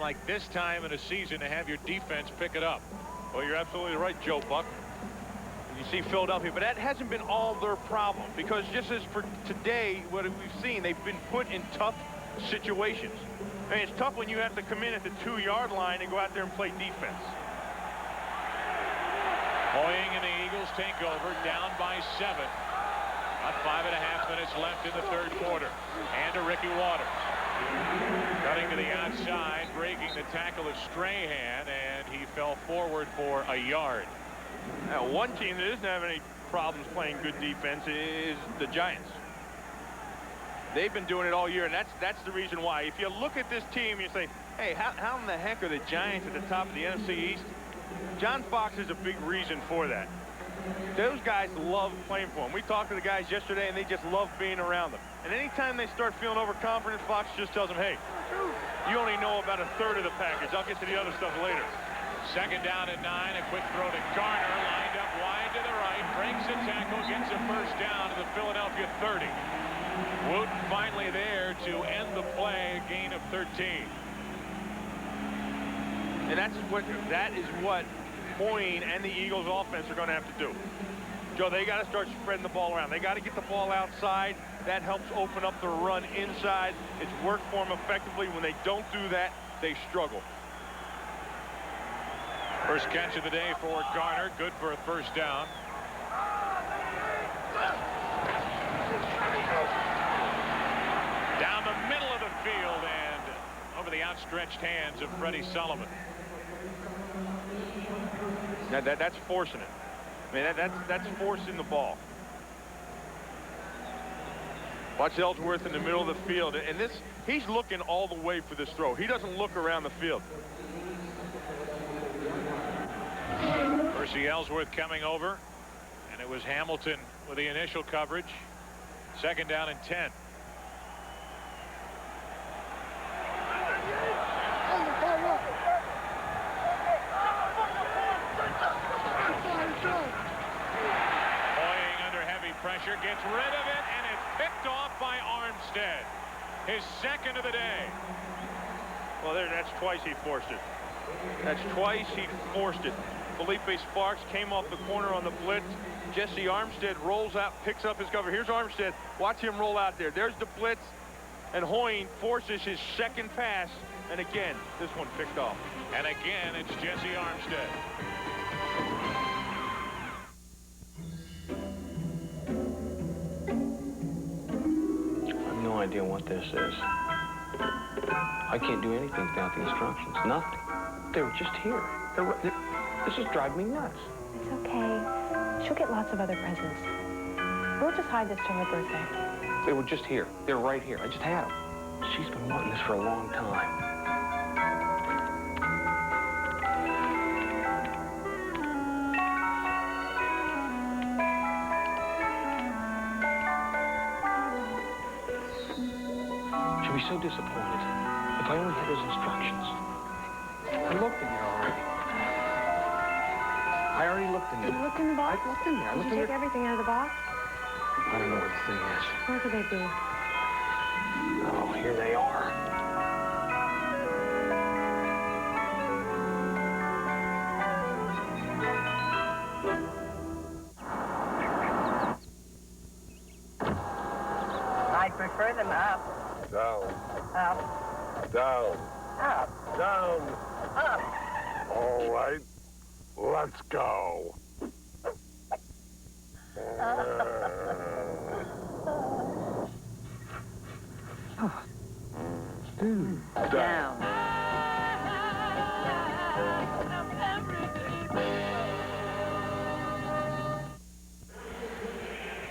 like this time in a season to have your defense pick it up. Well, you're absolutely right, Joe Buck. You see Philadelphia, but that hasn't been all their problem, because just as for today, what we've seen, they've been put in tough situations. I mean, it's tough when you have to come in at the 2-yard line and go out there and play defense. Hoying and the Eagles take over, down by 7. About 5.5 minutes left in the third quarter. And to Ricky Waters. Cutting to the outside, breaking the tackle of Strahan, and he fell forward for a yard. Now, one team that doesn't have any problems playing good defense is the Giants. They've been doing it all year, and that's the reason why. If you look at this team, you say, hey, how in the heck are the Giants at the top of the NFC East? John Fox is a big reason for that. Those guys love playing for him. We talked to the guys yesterday, and they just love being around them. And anytime they start feeling overconfident, Fox just tells them, hey, you only know about a third of the package. I'll get to the other stuff later. Second down and 9. A quick throw to Garner, lined up wide to the right, breaks a tackle, gets a first down to the Philadelphia 30. Wooten finally there to end the play, a gain of 13. And that is what Hoying and the Eagles offense are going to have to do. Joe, they got to start spreading the ball around. They got to get the ball outside. That helps open up the run inside. It's worked for them effectively. When they don't do that, they struggle. First catch of the day for Garner, good for a first down. Down the middle of the field and over the outstretched hands of Freddie Sullivan. Now that's forcing it. I mean, that's forcing the ball. Watch Ellsworth in the middle of the field, and he's looking all the way for this throw. He doesn't look around the field. Percy Ellsworth coming over, and it was Hamilton with the initial coverage. Second down and 10. Hoying under heavy pressure, gets rid of it, and it's picked off by Armstead. His second of the day. Well, that's twice he forced it. That's twice he forced it. Felipe Sparks came off the corner on the blitz. Jesse Armstead rolls out, picks up his cover. Here's Armstead. Watch him roll out there. There's the blitz, and Hoying forces his second pass, and again, this one picked off. And again, it's Jesse Armstead. I have no idea what this is. I can't do anything without the instructions. Nothing. They were just here. This is driving me nuts. It's okay. She'll get lots of other presents. We'll just hide this till her birthday. They were just here. They're right here. I just had them. She's been wanting this for a long time. She'll be so disappointed. If I only had those instructions. I looked in there already. I already looked in there. You looked in the box? I looked in there. Did you take everything out of the box? I don't know where the thing is. Where could they be? Oh, here they are. I prefer them up. Down. Up. Down. Up. Down. Up. All right. Let's go. Down.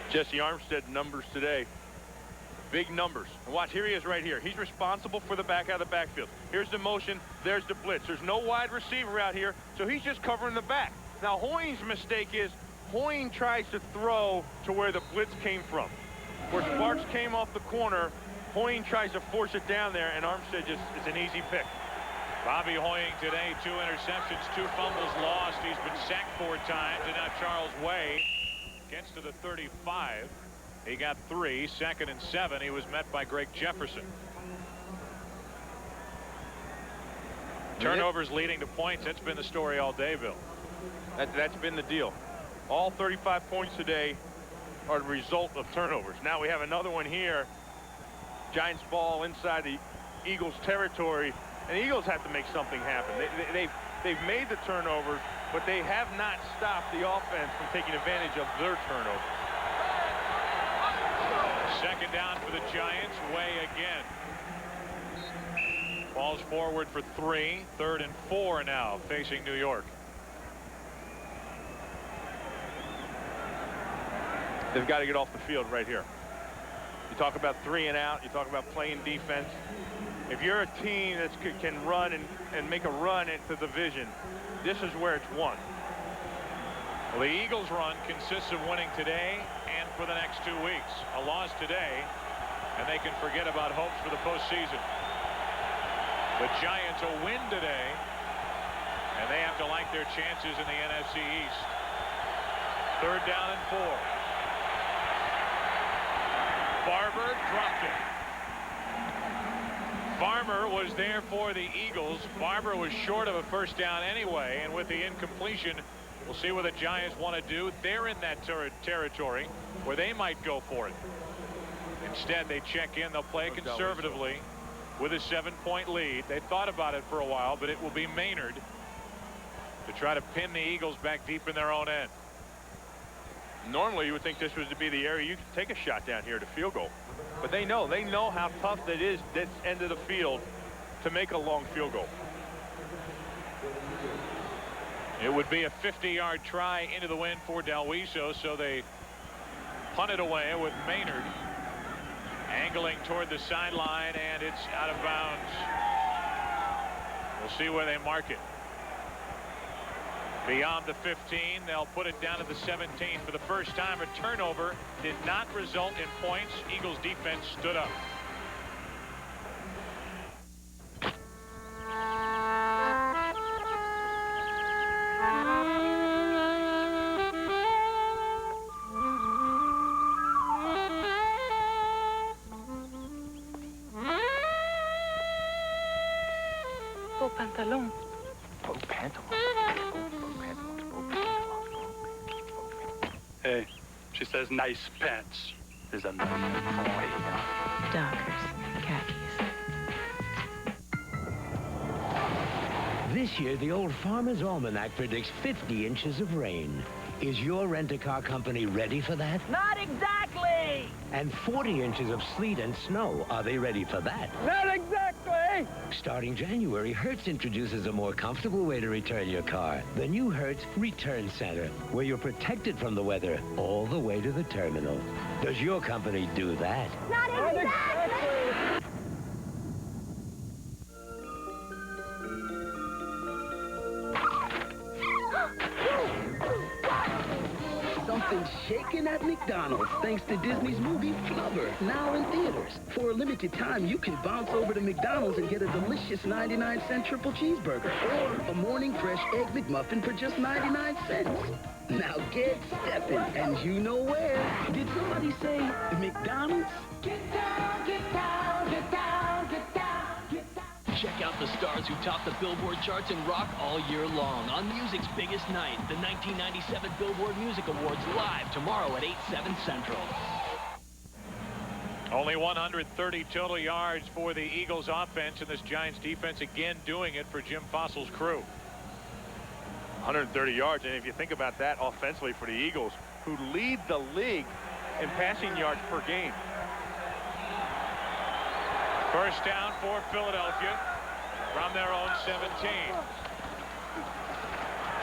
Jesse Armstead numbers today. Big numbers. And watch, here he is right here. He's responsible for the back out of the backfield. Here's the motion. There's the blitz. There's no wide receiver out here, so he's just covering the back. Now, Hoying's mistake is Hoying tries to throw to where the blitz came from. Where Sparks came off the corner, Hoying tries to force it down there, and Armstead just, it's an easy pick. Bobby Hoying today, 2 interceptions, 2 fumbles lost. He's been sacked 4 times, and now Charles Way gets to the 35. He got 3, 2nd and 7. He was met by Greg Jefferson. Turnovers leading to points. That's been the story all day, Bill. That's been the deal. All 35 points today are the result of turnovers. Now we have another one here. Giants ball inside the Eagles territory, and the Eagles have to make something happen. They've made the turnovers, but they have not stopped the offense from taking advantage of their turnovers. Second down for the Giants. Way again. Falls forward for 3. 3rd and 4 now facing New York. They've got to get off the field right here. You talk about 3 and out. You talk about playing defense. If you're a team that can run and make a run into the division, this is where it's won. Well, the Eagles' run consists of winning today and for the next 2 weeks. A loss today, and they can forget about hopes for the postseason. The Giants a win today, and they have to like their chances in the NFC East. 3rd down and 4. Barber dropped it. Farmer was there for the Eagles. Barber was short of a first down anyway, and with the incompletion, we'll see what the Giants want to do. They're in that territory where they might go for it. Instead, they check in. They'll play conservatively with a 7-point lead. They thought about it for a while, but it will be Maynard to try to pin the Eagles back deep in their own end. Normally, you would think this was to be the area you could take a shot down here to field goal. But they know how tough it is this end of the field to make a long field goal. It would be a 50-yard try into the wind for Delwiso, so they punt it away with Maynard angling toward the sideline, and it's out of bounds. We'll see where they mark it. Beyond the 15, they'll put it down to the 17. For the first time, a turnover did not result in points. Eagles defense stood up. Beau pantalon. Hey, she says nice pants. There's a Dockers. Khakis. This year, the Old Farmer's Almanac predicts 50 inches of rain. Is your rent-a-car company ready for that? Not exactly! And 40 inches of sleet and snow. Are they ready for that? Not exactly! Starting January, Hertz introduces a more comfortable way to return your car. The new Hertz Return Center, where you're protected from the weather all the way to the terminal. Does your company do that? Not exactly! Something's shaking at McDonald's thanks to Disney's movie Flubber, now in theaters. For a limited time, you can bounce over to McDonald's and get a delicious 99-cent triple cheeseburger or a morning fresh egg McMuffin for just 99 cents. Now get stepping, and you know where. Did somebody say McDonald's? Get down, get down, get down, get down, get down. Check out the stars who top the Billboard charts and rock all year long on music's biggest night, the 1997 Billboard Music Awards, live tomorrow at 8/7 Central. Only 130 total yards for the Eagles offense, and this Giants defense again doing it for Jim Fossil's crew. 130 yards, and if you think about that offensively for the Eagles, who lead the league in passing yards per game. First down for Philadelphia from their own 17.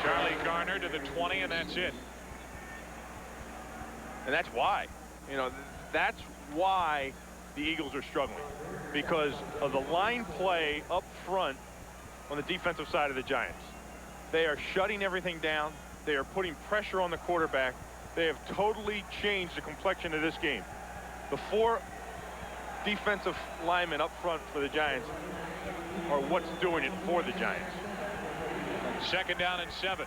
Charlie Garner to the 20, and that's it. And that's why, that's why the Eagles are struggling, because of the line play up front on the defensive side of the Giants. They are shutting everything down. They are putting pressure on the quarterback. They have totally changed the complexion of this game. The 4 defensive linemen up front for the Giants are what's doing it for the Giants. Second down and 7.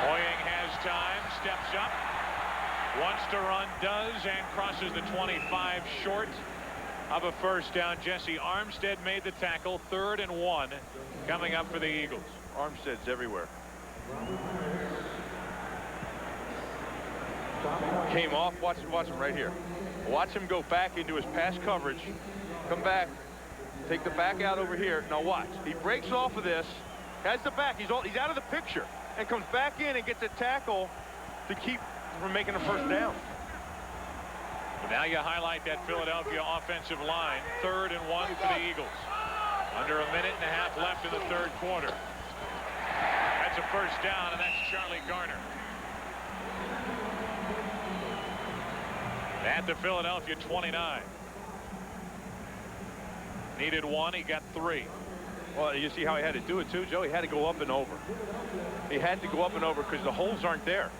Oying has time, steps up, Wants to run, does, and crosses the 25 short of a first down. Jesse Armstead made the tackle. 3rd and 1 coming up for the Eagles. Armstead's everywhere. Came off. Watch him right here. Watch him go back into his pass coverage. Come back. Take the back out over here. Now watch. He breaks off of this. Has the back. He's out of the picture. And comes back in and gets a tackle to keep from making a first down. Now you highlight that Philadelphia offensive line. 3rd and 1 for the Eagles. Under a minute and a half left in the 3rd quarter. That's a first down, and that's Charlie Garner. At the Philadelphia 29. Needed 1, he got 3. Well, you see how he had to do it too, Joe? He had to go up and over. He had to go up and over because the holes aren't there.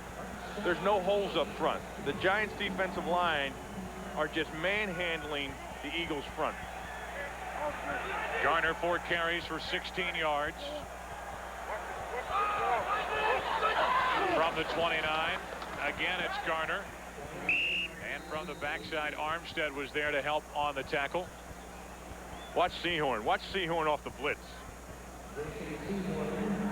There's no holes up front. The Giants defensive line are just manhandling the Eagles front. Garner 4 carries for 16 yards. From the 29, again it's Garner. And from the backside, Armstead was there to help on the tackle. Watch Sehorn. Watch Sehorn off the blitz.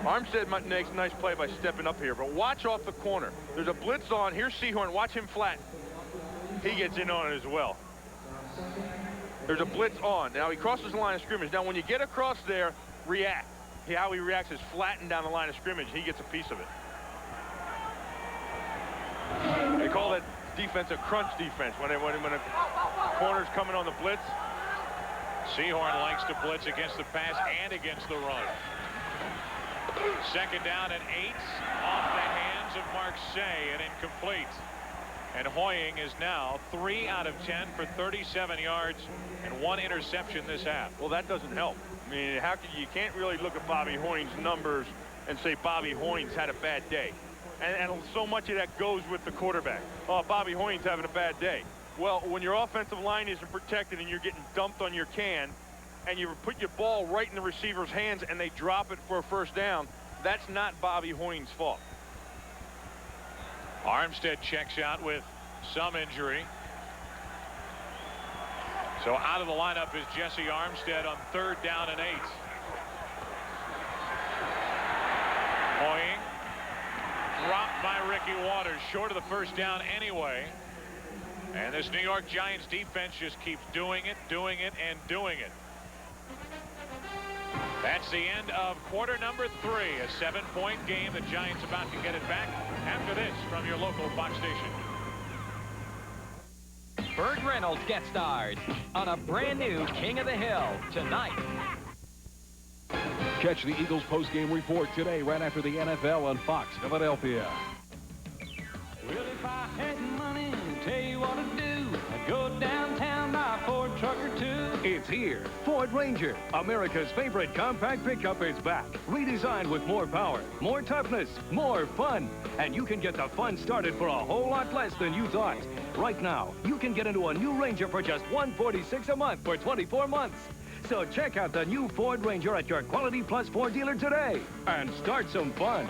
Armstead makes a nice play by stepping up here, but watch off the corner. There's a blitz on. Here's Sehorn. Watch him flatten. He gets in on it as well. There's a blitz on. Now he crosses the line of scrimmage. Now when you get across there, react. How he reacts is flatten down the line of scrimmage. He gets a piece of it. They call that defense a crunch defense when a corner's coming on the blitz. Sehorn likes to blitz against the pass and against the run. 2nd down and 8 off the hands of Marseille and incomplete. And Hoying is now 3 out of 10 for 37 yards and 1 interception this half. Well, that doesn't help. I mean, you can't really look at Bobby Hoying's numbers and say Bobby Hoying's had a bad day. And so much of that goes with the quarterback. Oh, Bobby Hoying's having a bad day. Well, when your offensive line isn't protected and you're getting dumped on your can, and you put your ball right in the receiver's hands and they drop it for a first down, that's not Bobby Hoying's fault. Armstead checks out with some injury. So out of the lineup is Jesse Armstead on 3rd down and 8. Hoying dropped by Ricky Waters, short of the first down anyway. And this New York Giants defense just keeps doing it, and doing it. That's the end of quarter number 3. A 7-point game. The Giants about to get it back after this from your local Fox station. Burt Reynolds guest stars on a brand new King of the Hill tonight. Catch the Eagles post-game report today right after the NFL on Fox Philadelphia. Well, if I had money, I'd tell you what to do. I'd go downtown, buy a Ford truck or two. It's here. Ford Ranger, America's favorite compact pickup, is back. Redesigned with more power, more toughness, more fun. And you can get the fun started for a whole lot less than you thought. Right now, you can get into a new Ranger for just $146 a month for 24 months. So check out the new Ford Ranger at your Quality Plus Ford dealer today and start some fun.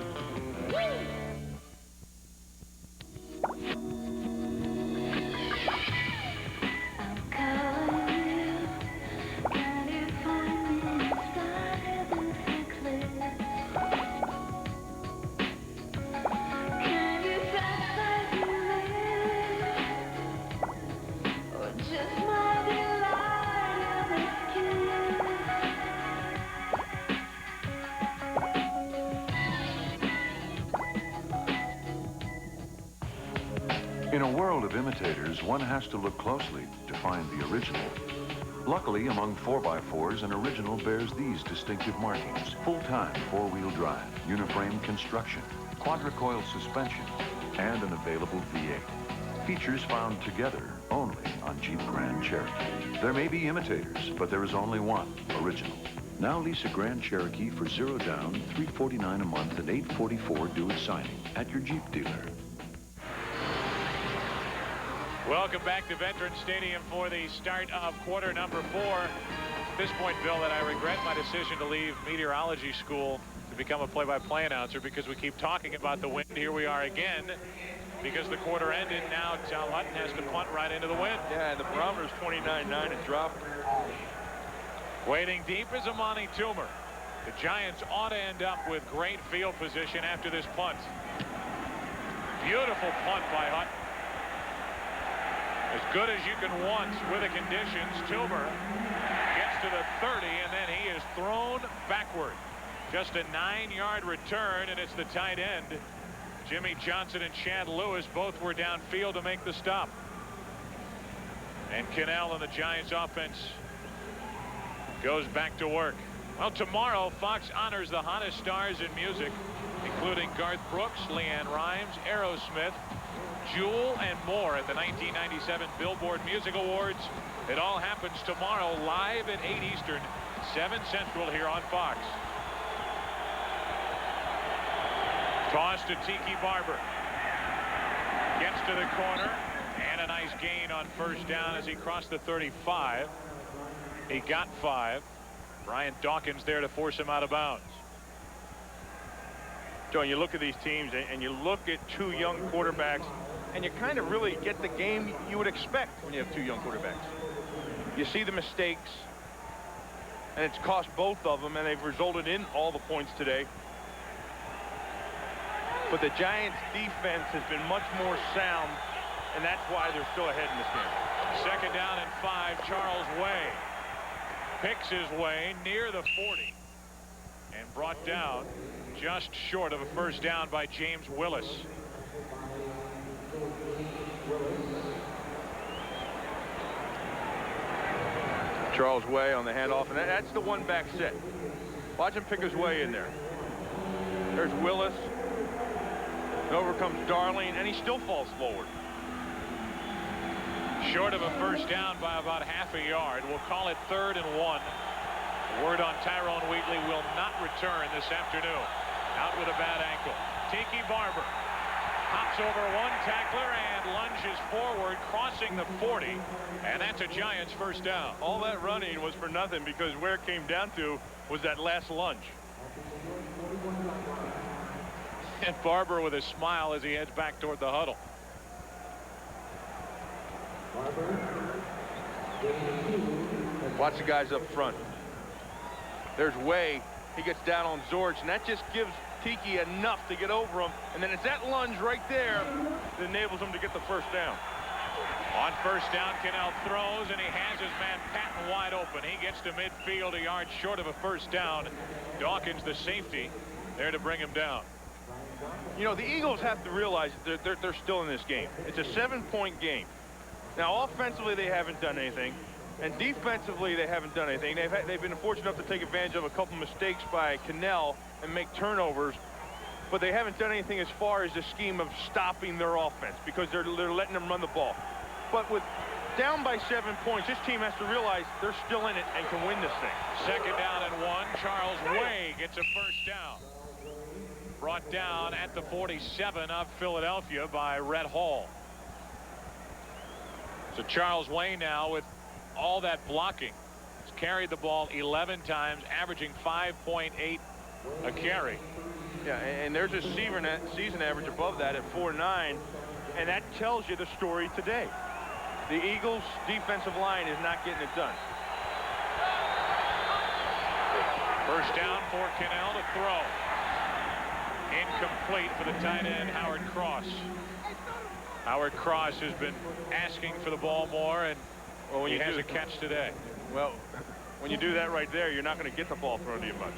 In a world of imitators, one has to look closely to find the original. Luckily, among 4x4s, an original bears these distinctive markings: full-time four-wheel drive, uniframe construction, quadricoil suspension, and an available V8. Features found together only on Jeep Grand Cherokee. There may be imitators, but there is only one original. Now lease a Grand Cherokee for 0 down, $349 a month, and $844 due at signing at your Jeep dealer. Welcome back to Veterans Stadium for the start of quarter number 4. At this point, Bill, that I regret my decision to leave meteorology school to become a play-by-play announcer because we keep talking about the wind. Here we are again. because the quarter ended. Now Tal Hutton has to punt right into the wind. Yeah, and the barometer's 29.9 and dropping. Waiting deep is Amani Toomer. The Giants ought to end up with great field position after this punt. Beautiful punt by Hutton. As good as you can want with the conditions. Toomer gets to the 30, and then he is thrown backward. Just a 9-yard return, and it's the tight end. Jimmy Johnson and Chad Lewis both were downfield to make the stop. And Cannell and the Giants offense goes back to work. Well, tomorrow Fox honors the hottest stars in music, including Garth Brooks, LeAnn Rimes, Aerosmith, Jewel, and more at the 1997 Billboard Music Awards. It all happens tomorrow live at 8 Eastern, 7 Central here on Fox. Toss to Tiki Barber. Gets to the corner, and a nice gain on first down as he crossed the 35. He got 5. Brian Dawkins there to force him out of bounds. John, you look at these teams and you look at two young quarterbacks, and you kind of really get the game you would expect when you have two young quarterbacks. You see the mistakes, and it's cost both of them, and they've resulted in all the points today. But the Giants' defense has been much more sound, and that's why they're still ahead in this game. Second down and 5. Charles Way picks his way near the 40 and brought down just short of a first down by James Willis. Charles Way on the handoff, and that's the one back set. Watch him pick his way in there. There's Willis. And over comes Darling, and he still falls forward. Short of a first down by about half a yard. We'll call it 3rd and 1. Word on Tyrone Wheatley will not return this afternoon. Out with a bad ankle. Tiki Barber hops over one tackler and lunges forward, crossing the 40, and that's a Giants first down. All that running was for nothing, because where it came down to was that last lunge. And Barber with a smile as he heads back toward the huddle. Watch the guys up front. There's Way. He gets down on Zorch, and that just gives Tiki enough to get over him. And then it's that lunge right there that enables him to get the first down. On first down, Cannell throws, and he has his man Patton wide open. He gets to midfield, a yard short of a first down. Dawkins, the safety, there to bring him down. You know, the Eagles have to realize that they're still in this game. It's a 7-point game. Now, offensively, they haven't done anything. And defensively, they haven't done anything. They've been fortunate enough to take advantage of a couple mistakes by Cannell and make turnovers. But they haven't done anything as far as the scheme of stopping their offense, because they're letting them run the ball. But with down by 7 points, this team has to realize they're still in it and can win this thing. Second down and 1. Charles Way gets a first down. Brought down at the 47 of Philadelphia by Rhett Hall. So Charles Way now, with all that blocking, has carried the ball 11 times, averaging 5.8 a carry. Yeah, and there's a season average above that at 4.9, and that tells you the story today. The Eagles' defensive line is not getting it done. First down for Cannell to throw. Incomplete for the tight end, Howard Cross. Howard Cross has been asking for the ball more, and he has a catch today. Well, when you do that right there, you're not going to get the ball thrown to you much.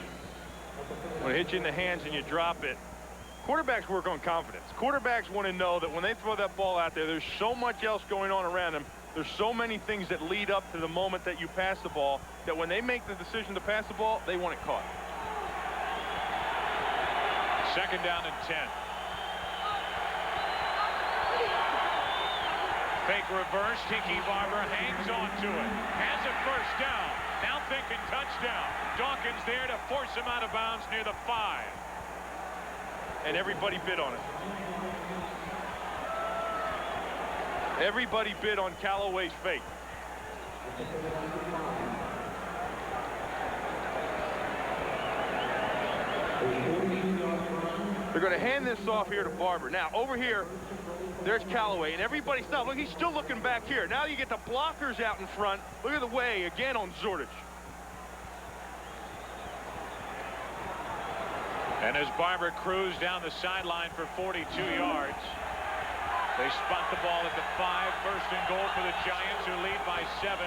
When it hits you in the hands and you drop it, quarterbacks work on confidence. Quarterbacks want to know that when they throw that ball out there, there's so much else going on around them. There's so many things that lead up to the moment that you pass the ball, that when they make the decision to pass the ball, they want it caught. Second down and 10. Fake reverse. Tiki Barber hangs on to it. Has a first down. Now thinking touchdown. Dawkins there to force him out of bounds near the 5. And everybody bid on it. Everybody bid on Callaway's fake. They're going to hand this off here to Barber. Now, over here, There's Callaway, and everybody stopped. Look, he's still looking back here. Now you get the blockers out in front. Look at the way, again, on Zordich. And as Barber cruised down the sideline for 42 yards, they spot the ball at the 5. First and goal for the Giants, who lead by 7.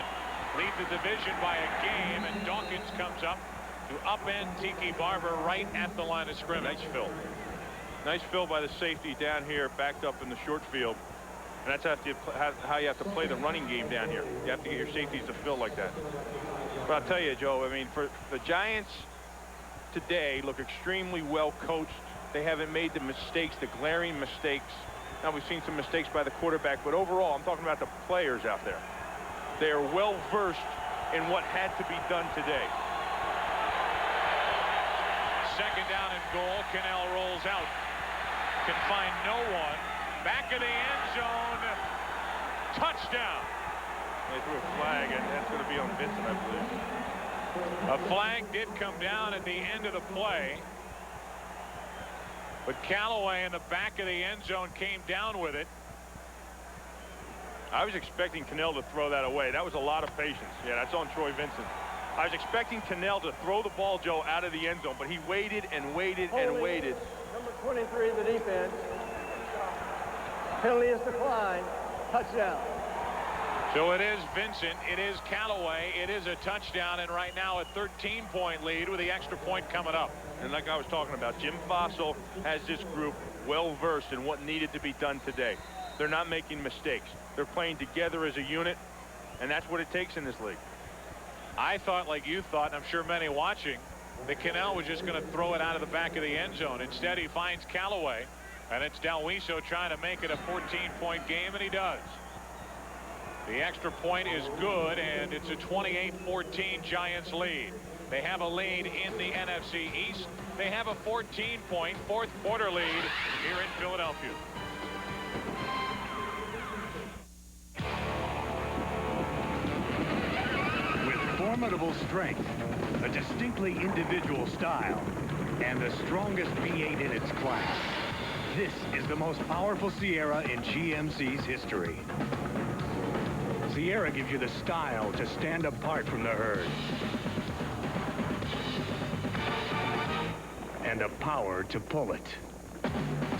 Lead the division by a game, and Dawkins comes up to upend Tiki Barber right at the line of scrimmage. Nice fill. Nice fill by the safety down here, backed up in the short field. And that's how you have to play the running game down here. You have to get your safeties to fill like that. But I'll tell you, Joe, I mean, for the Giants today look extremely well coached. They haven't made the mistakes, the glaring mistakes. Now, we've seen some mistakes by the quarterback, but overall, I'm talking about the players out there. They are well versed in what had to be done today. Second down and goal. Cannell rolls out. Can find no one. Back of the end zone. Touchdown. They threw a flag, and that's going to be on Vincent, I believe. A flag did come down at the end of the play. But Callaway in the back of the end zone came down with it. I was expecting Cannell to throw that away. That was a lot of patience. Yeah, that's on Troy Vincent. I was expecting Cannell to throw the ball, Joe, out of the end zone, but he waited and waited and waited. Number 23 of the defense. Penalty is declined. Touchdown. So it is Vincent, it is Callaway, it is a touchdown, and right now a 13-point lead with the extra point coming up. And like I was talking about, Jim Fossil has this group well versed in what needed to be done today. They're not making mistakes. They're playing together as a unit, and that's what it takes in this league. I thought, like you thought, and I'm sure many watching, that Cannell was just going to throw it out of the back of the end zone. Instead, he finds Callaway, and it's Dalwiso trying to make it a 14-point game, and he does. The extra point is good, and it's a 28-14 Giants lead. They have a lead in the NFC East. They have a 14-point fourth quarter lead here in Philadelphia. With formidable strength, a distinctly individual style, and the strongest V8 in its class, this is the most powerful Sierra in GMC's history. Sierra gives you the style to stand apart from the herd. And the power to pull it.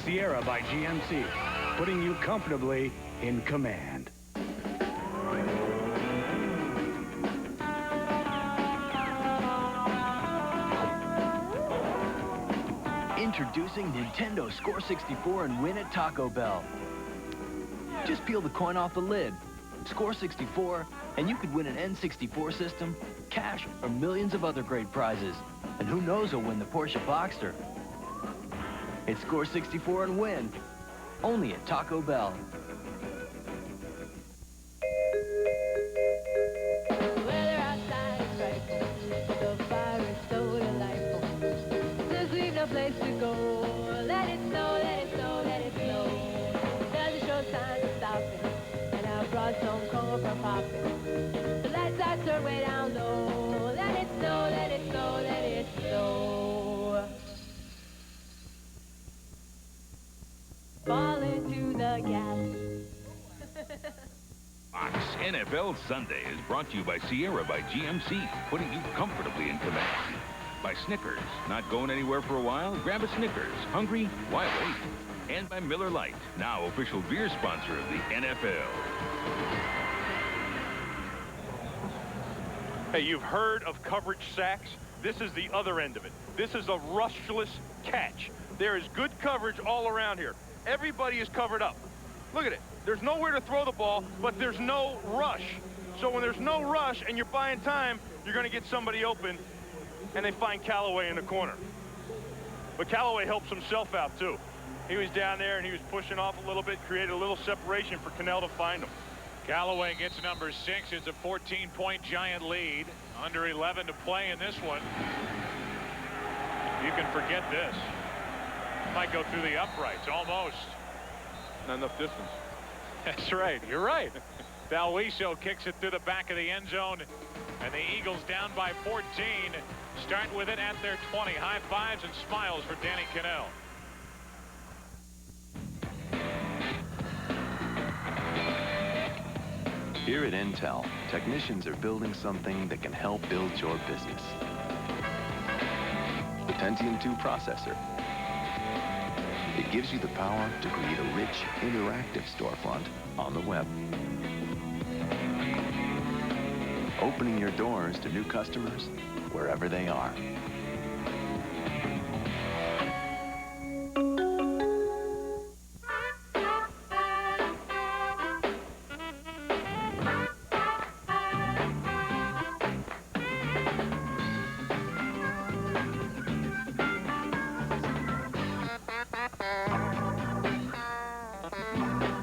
Sierra by GMC, putting you comfortably in command. Introducing Nintendo Score 64 and win at Taco Bell. Just peel the coin off the lid, score 64, and you could win an N64 system, cash, or millions of other great prizes. And who knows who'll win the Porsche Boxster. It's Score 64 and win, only at Taco Bell. Weather outside is frightful, the fire is so delightful. Since we've no place to go, let it snow, let it snow, let it snow. Doesn't show signs of stopping, and I brought some corn for popping. The lights are turned way down low. Let it snow, let it snow, let it snow. Fall into the gas. Fox NFL Sunday is brought to you by Sierra by GMC, putting you comfortably in command. By Snickers, not going anywhere for a while? Grab a Snickers. Hungry? Why wait? And by Miller Lite, now official beer sponsor of the NFL. Hey, you've heard of coverage sacks? This is the other end of it. This is a rushless catch. There is good coverage all around here. Everybody is covered up. Look at it. There's nowhere to throw the ball, but there's no rush. So when there's no rush and you're buying time, you're going to get somebody open, and they find Callaway in the corner. But Callaway helps himself out, too. He was down there, and he was pushing off a little bit, created a little separation for Cannell to find him. Callaway gets number 6. It's a 14-point Giant lead. Under 11 to play in this one. You can forget this. Might go through the uprights, almost. Not enough distance. That's right. You're right. Dalwiso kicks it through the back of the end zone, and the Eagles down by 14. Start with it at their 20. High fives and smiles for Danny Cannell. Here at Intel, technicians are building something that can help build your business. The Pentium 2 processor. It gives you the power to create a rich, interactive storefront on the web. Opening your doors to new customers wherever they are.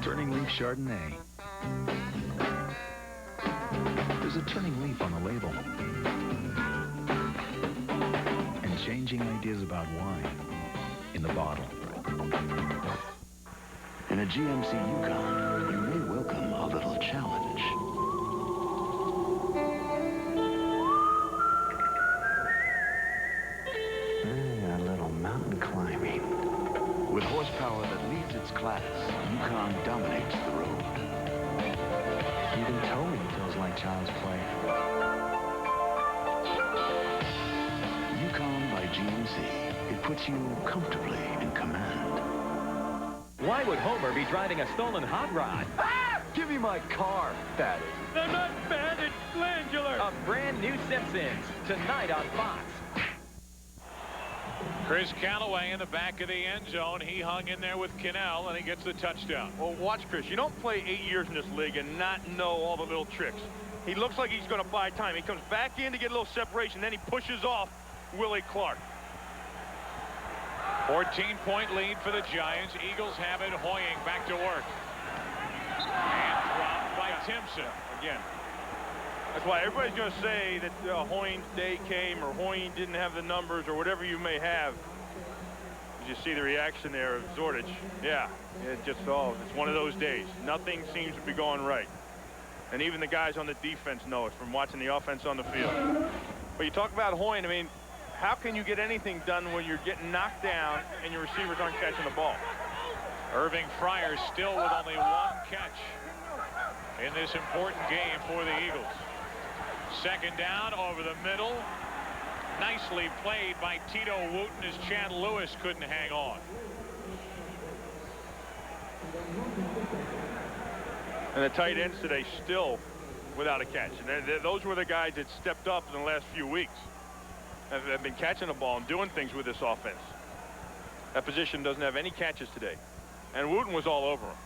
Turning Leaf Chardonnay. There's a turning leaf on the label. And changing ideas about wine in the bottle. In a GMC Yukon, you may welcome a little challenge. A little mountain climbing. With horsepower that leads its class, Yukon dominates the road. Even towing feels like child's play. Yukon by GMC. It puts you comfortably in command. Why would Homer be driving a stolen hot rod? Ah! Give me my car, fatty. They're not bad, it's glandular. A brand new Simpsons, tonight on Fox. Chris Callaway in the back of the end zone. He hung in there with Cannell, and he gets the touchdown. Well, watch Chris. You don't play 8 years in this league and not know all the little tricks. He looks like he's going to buy time. He comes back in to get a little separation, then he pushes off Willie Clark. 14-point lead for the Giants. Eagles have it. Hoying back to work. And dropped by Timpson. Again. That's why everybody's going to say that Hoying's day came or Hoying didn't have the numbers or whatever you may have. You see the reaction there of Zordich. Yeah, it just, it's one of those days. Nothing seems to be going right. And even the guys on the defense know it from watching the offense on the field. But you talk about Hoying, I mean, how can you get anything done when you're getting knocked down and your receivers aren't catching the ball? Irving Fryar still with only one catch in this important game for the Eagles. Second down over the middle. Nicely played by Tito Wooten as Chad Lewis couldn't hang on. And the tight ends today still without a catch. And those were the guys that stepped up in the last few weeks. Have been catching the ball and doing things with this offense. That position doesn't have any catches today. And Wooten was all over him.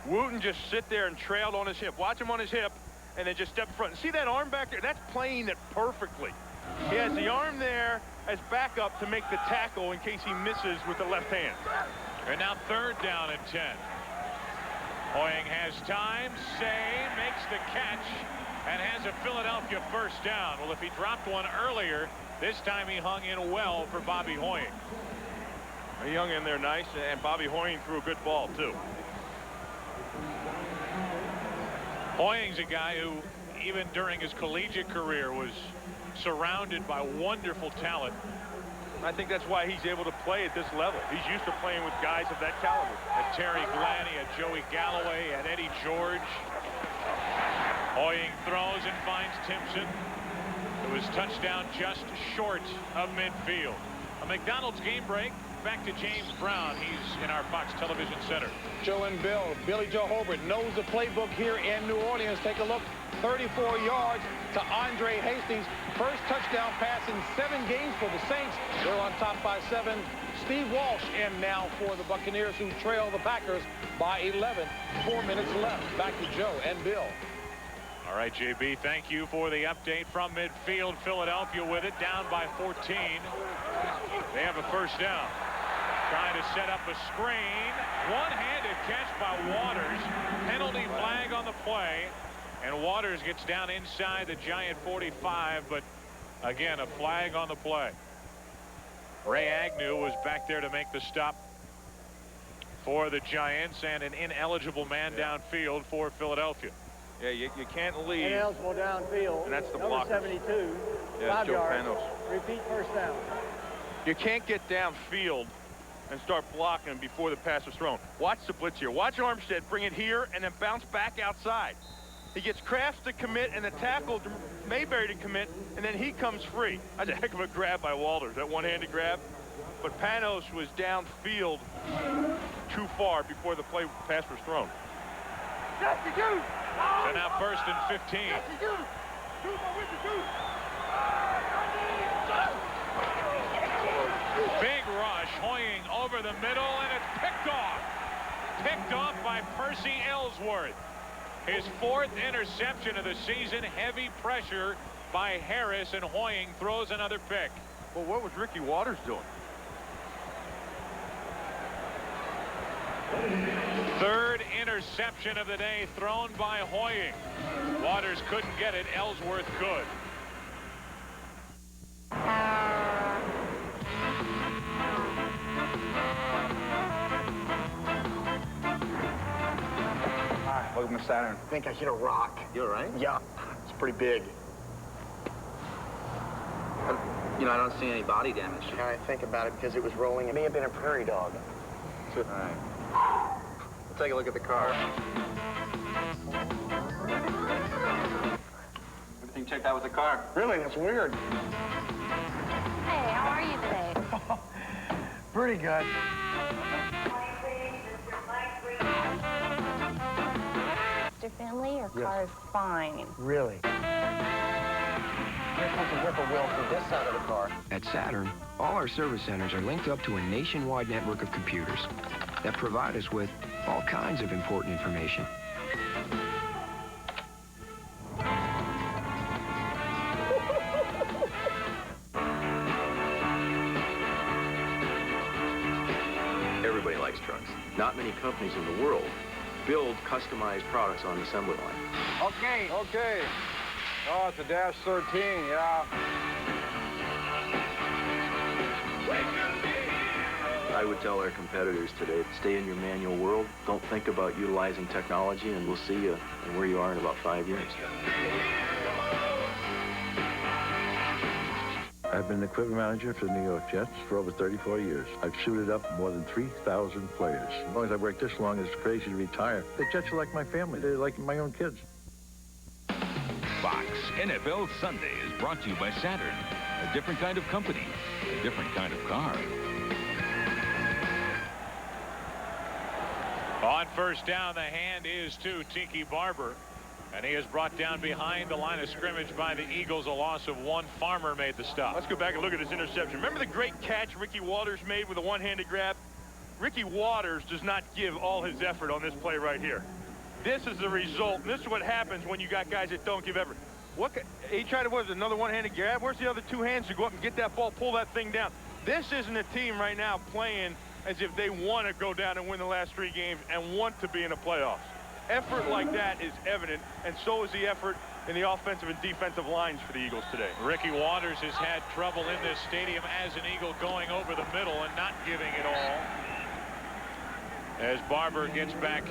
Wooten just sit there and trailed on his hip. Watch him on his hip and then just step in front. See that arm back there? That's playing it perfectly. He has the arm there as backup to make the tackle in case he misses with the left hand. And now third down and 10. Hoying has time. Say makes the catch and has a Philadelphia first down. Well, if he dropped one earlier, this time he hung in well for Bobby Hoying. He hung in there nice, and Bobby Hoying threw a good ball, too. Hoying's a guy who, even during his collegiate career, was surrounded by wonderful talent. I think that's why he's able to play at this level. He's used to playing with guys of that caliber. At Terry Glenn, he had Joey Galloway, and Eddie George. Hoying throws and finds Timpson. It was touchdown just short of midfield. A McDonald's game break. Back to James Brown. He's in our Fox Television Center. Joe and Bill. Billy Joe Hobart knows the playbook here in New Orleans. Take a look. 34 yards to Andre Hastings. First touchdown pass in 7 games for the Saints. They're on top by 7. Steve Walsh in now for the Buccaneers, who trail the Packers by 11. 4 minutes left. Back to Joe and Bill. All right, JB, thank you for the update from midfield. Philadelphia with it, down by 14. They have a first down. Trying to set up a screen. One-handed catch by Waters. Penalty flag on the play. And Waters gets down inside the Giant 45, but again, a flag on the play. Ray Agnew was back there to make the stop for the Giants, and an ineligible man downfield for Philadelphia. Yeah, you can't leave. Ineligible downfield. And that's the number blocker. 72. Yeah, 5 Joe yards. Panos. Repeat first down. You can't get downfield and start blocking before the pass is thrown. Watch the blitz here. Watch Armstead bring it here and then bounce back outside. He gets Crafts to commit and the tackle to Mayberry to commit, and then he comes free. That's a heck of a grab by Walters, that one-handed grab. But Panos was downfield too far before the pass was thrown. So now first and 15. Big rush, Hoying over the middle, and it's picked off. Picked off by Percy Ellsworth. His 4th interception of the season. Heavy pressure by Harris, and Hoying throws another pick. Well, what was Ricky Waters doing? 3rd interception of the day thrown by Hoying. Waters couldn't get it. Ellsworth could. Look at my Saturn. I think I hit a rock. You all right? Yeah, it's pretty big. You know, I don't see any body damage. Now I think about it because it was rolling. It may have been a prairie dog. All right. We'll take a look at the car. Everything checked out with the car. Really? That's weird. Hey, how are you today? Pretty good. Your family, your car is fine. Really? Here comes a whippoorwill to this side of the car. At Saturn, all our service centers are linked up to a nationwide network of computers that provide us with all kinds of important information. Everybody likes trucks. Not many companies in the world build customized products on the assembly line. Okay. Oh, it's a Dash 13, yeah. I would tell our competitors today, stay in your manual world. Don't think about utilizing technology, and we'll see you and where you are in about 5 years. I've been the equipment manager for the New York Jets for over 34 years. I've suited up more than 3,000 players. As long as I've worked this long, it's crazy to retire. The Jets are like my family. They're like my own kids. Fox NFL Sunday is brought to you by Saturn. A different kind of company, a different kind of car. On first down, the hand is to Tiki Barber. And he is brought down behind the line of scrimmage by the Eagles. A loss of 1. Farmer made the stop. Let's go back and look at this interception. Remember the great catch Ricky Waters made with a one-handed grab? Ricky Waters does not give all his effort on this play right here. This is the result. This is what happens when you got guys that don't give effort. He tried to, what was it, another one-handed grab? Where's the other 2 hands to go up and get that ball, pull that thing down? This isn't a team right now playing as if they want to go down and win the last 3 games and want to be in the playoffs. Effort like that is evident, and so is the effort in the offensive and defensive lines for the Eagles today. Ricky Waters has had trouble in this stadium as an Eagle, going over the middle and not giving it all. As Barber gets back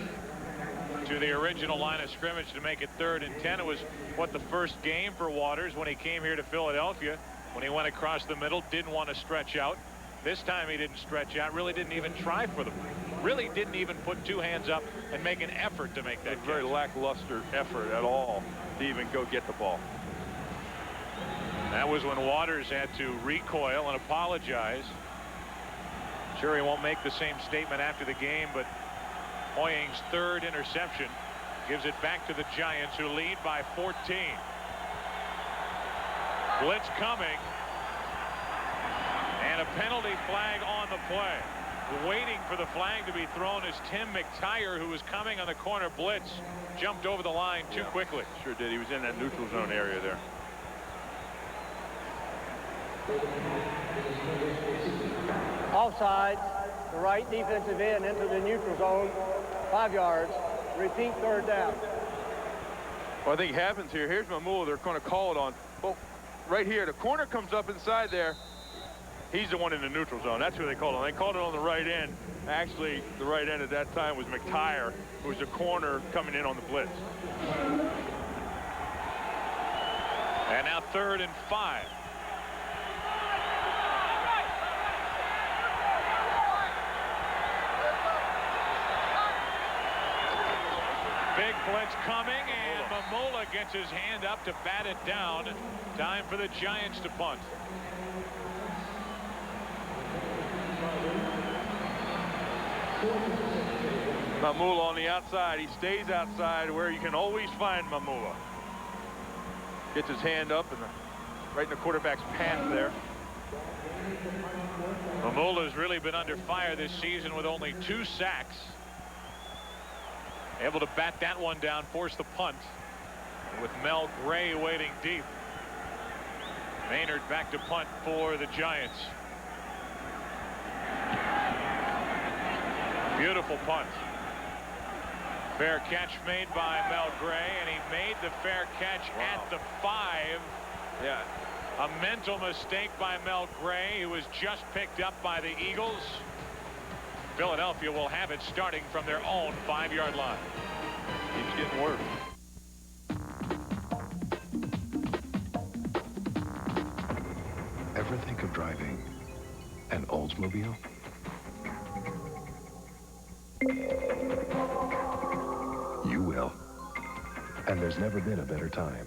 to the original line of scrimmage to make it 3rd and 10. It was, what, the first game for Waters when he came here to Philadelphia. When he went across the middle, didn't want to stretch out. This time he didn't stretch out, really didn't even try for them. Really didn't even put 2 hands up and make an effort to make that catch. Very lackluster effort at all to even go get the ball. That was when Waters had to recoil and apologize. Sure, he won't make the same statement after the game, but Hoying's 3rd interception gives it back to the Giants, who lead by 14. Blitz coming. And a penalty flag on the play. Waiting for the flag to be thrown is Tim McTire, who was coming on the corner blitz. Jumped over the line too quickly. Sure did. He was in that neutral zone area there. Offside, the right defensive end into the neutral zone, 5 yards. Repeat, 3rd down. What I think happens here, here's Mamula, they're going to call it on. Well, right here, the corner comes up inside there. He's the one in the neutral zone. That's who they called on. They called it on the right end. Actually, the right end at that time was McTire, who was the corner coming in on the blitz. And now 3rd and 5. Big blitz coming, and Mamola gets his hand up to bat it down. Time for the Giants to punt. Mamula on the outside. He stays outside where you can always find Mamula. Gets his hand up and right in the quarterback's path there. Mamula's really been under fire this season with only 2 sacks. Able to bat that one down, force the punt with Mel Gray waiting deep. Maynard back to punt for the Giants. Beautiful punt. Fair catch made by Mel Gray, and he made the fair catch at the 5. Yeah. A mental mistake by Mel Gray, who was just picked up by the Eagles. Philadelphia will have it starting from their own 5-yard line. Keeps getting worse. Ever think of driving an Oldsmobile? You will. And there's never been a better time.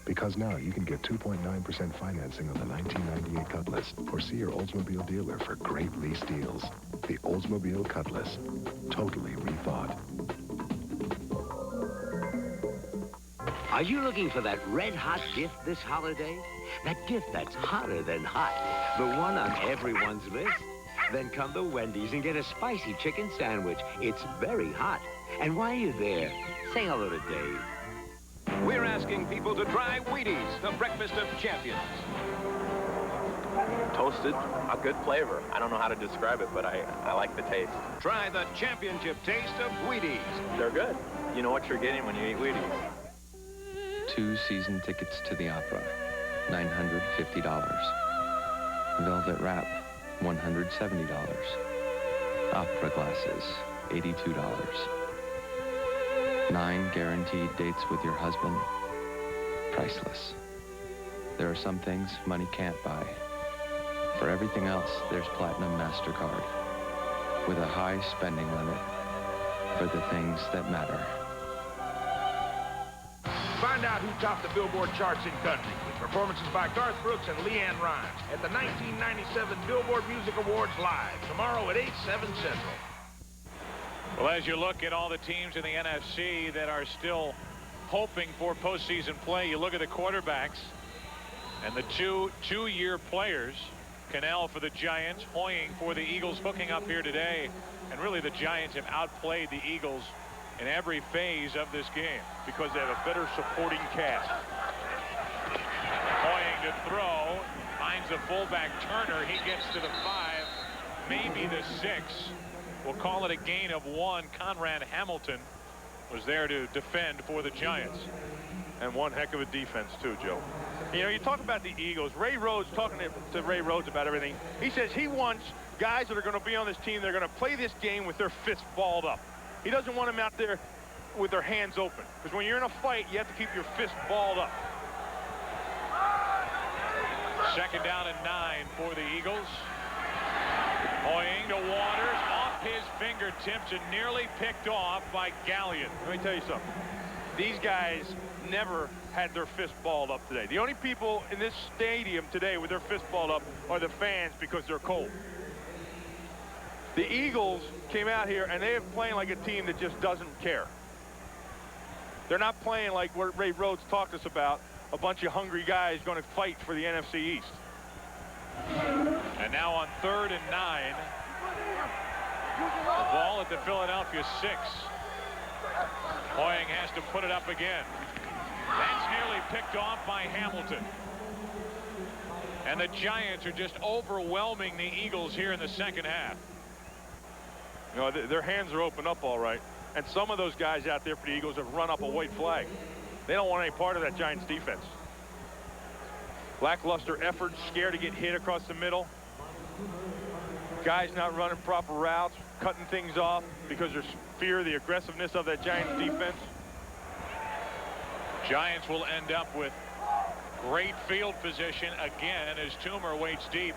Because now you can get 2.9% financing on the 1998 Cutlass or see your Oldsmobile dealer for great lease deals. The Oldsmobile Cutlass. Totally rethought. Are you looking for that red-hot gift this holiday? That gift that's hotter than hot. The one on everyone's list? Then come to Wendy's and get a spicy chicken sandwich. It's very hot. And while you're there, say hello to Dave. We're asking people to try Wheaties, the breakfast of champions. Toasted, a good flavor. I don't know how to describe it, but I like the taste. Try the championship taste of Wheaties. They're good. You know what you're getting when you eat Wheaties. 2 season tickets to the opera, $950. Velvet wrap, $170. Opera glasses, $82. 9 guaranteed dates with your husband, priceless. There are some things money can't buy. For everything else, there's Platinum MasterCard, with a high spending limit for the things that matter. Find out who topped the Billboard charts in country with performances by Garth Brooks and Leanne Rimes at the 1997 Billboard Music Awards live tomorrow at 8/7 Central. Well, as you look at all the teams in the NFC that are still hoping for postseason play, you look at the quarterbacks and the two-year players. Cannell for the Giants, Hoying for the Eagles, hooking up here today. And really the Giants have outplayed the Eagles in every phase of this game because they have a better supporting cast. Hoying to throw, finds the fullback Turner. He gets to the 5, maybe the 6. We'll call it a gain of 1. Conrad Hamilton was there to defend for the Giants. And one heck of a defense too, Joe. You know, you talk about the Eagles. Ray Rhodes, talking to Ray Rhodes about everything, he says he wants guys that are going to be on this team, they're going to play this game with their fists balled up. He doesn't want them out there with their hands open. Because when you're in a fight, you have to keep your fist balled up. 2nd down and 9 for the Eagles. Hoying to Waters, off his fingertips and nearly picked off by Gallion. Let me tell you something. These guys never had their fist balled up today. The only people in this stadium today with their fist balled up are the fans because they're cold. The Eagles came out here and they are playing like a team that just doesn't care. They're not playing like what Ray Rhodes talked to us about, a bunch of hungry guys going to fight for the NFC East. And now on 3rd and 9, the ball at the Philadelphia 6. Hoying has to put it up again. That's nearly picked off by Hamilton. And the Giants are just overwhelming the Eagles here in the second half. You know, their hands are open up all right. And some of those guys out there for the Eagles have run up a white flag. They don't want any part of that Giants defense. Lackluster effort, scared to get hit across the middle. Guys not running proper routes, cutting things off because there's fear of the aggressiveness of that Giants defense. Giants will end up with great field position again as Toomer waits deep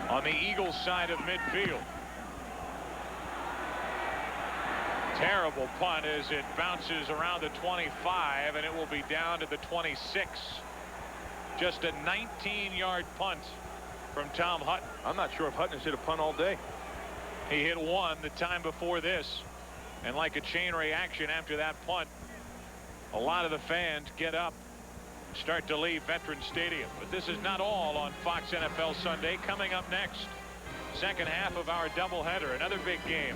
on the Eagles side of midfield. Terrible punt as it bounces around the 25, and it will be down to the 26. Just a 19-yard punt from Tom Hutton. I'm not sure if Hutton has hit a punt all day. He hit one the time before this, and like a chain reaction after that punt, a lot of the fans get up, start to leave Veterans Stadium. But this is not all on Fox NFL Sunday. Coming up next, second half of our doubleheader, another big game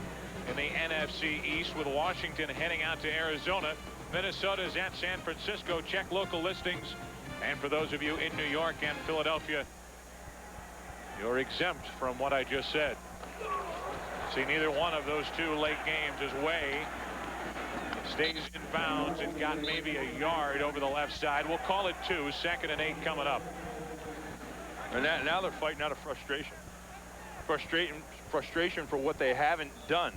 in the NFC East with Washington heading out to Arizona. Minnesota is at San Francisco. Check local listings. And for those of you in New York and Philadelphia, you're exempt from what I just said. See, neither one of those two late games is Way stays in bounds and got maybe a yard over the left side. We'll call it 2. 2nd and 8 coming up. And now they're fighting out of frustration. Frustration for what they haven't done.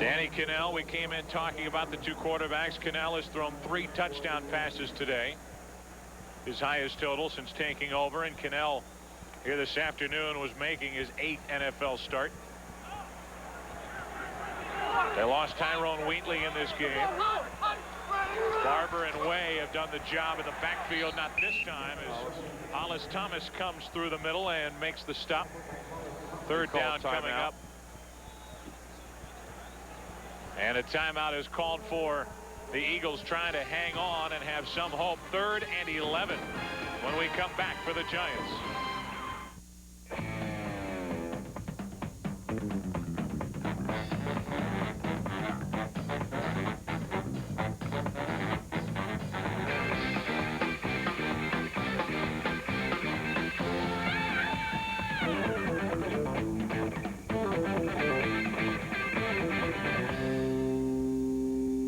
Danny Cannell, we came in talking about the two quarterbacks. Cannell has thrown 3 touchdown passes today, his highest total since taking over. And Cannell here this afternoon was making his 8th NFL start. They lost Tyrone Wheatley in this game. Barber and Way have done the job in the backfield, not this time, as Hollis Thomas comes through the middle and makes the stop. Third down coming up. And a timeout is called for the Eagles, trying to hang on and have some hope. 3rd and 11 when we come back for the Giants.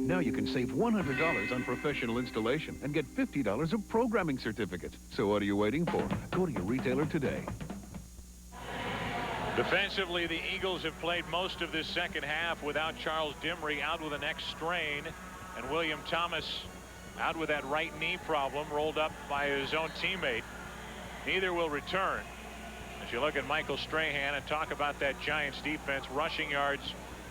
Now you can save $100 on professional installation and get $50 of programming certificates. So what are you waiting for? Go to your retailer today. Defensively, the Eagles have played most of this second half without Charles Dimry, out with a neck strain, and William Thomas out with that right knee problem, rolled up by his own teammate. Neither will return. As you look at Michael Strahan and talk about that Giants defense, rushing yards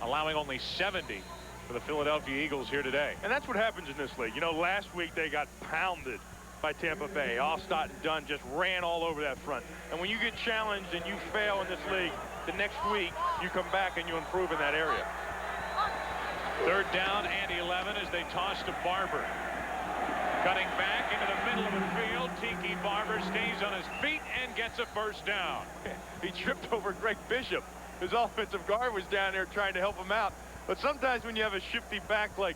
allowing only 70 for the Philadelphia Eagles here today. And that's what happens in this league. You know, last week they got pounded by Tampa Bay. Allstott and Dunn just ran all over that front. And when you get challenged and you fail in this league, the next week you come back and you improve in that area. 3rd down and 11 as they toss to Barber. Cutting back into the middle of the field, Tiki Barber stays on his feet and gets a first down. He tripped over Greg Bishop. His offensive guard was down there trying to help him out. But sometimes when you have a shifty back like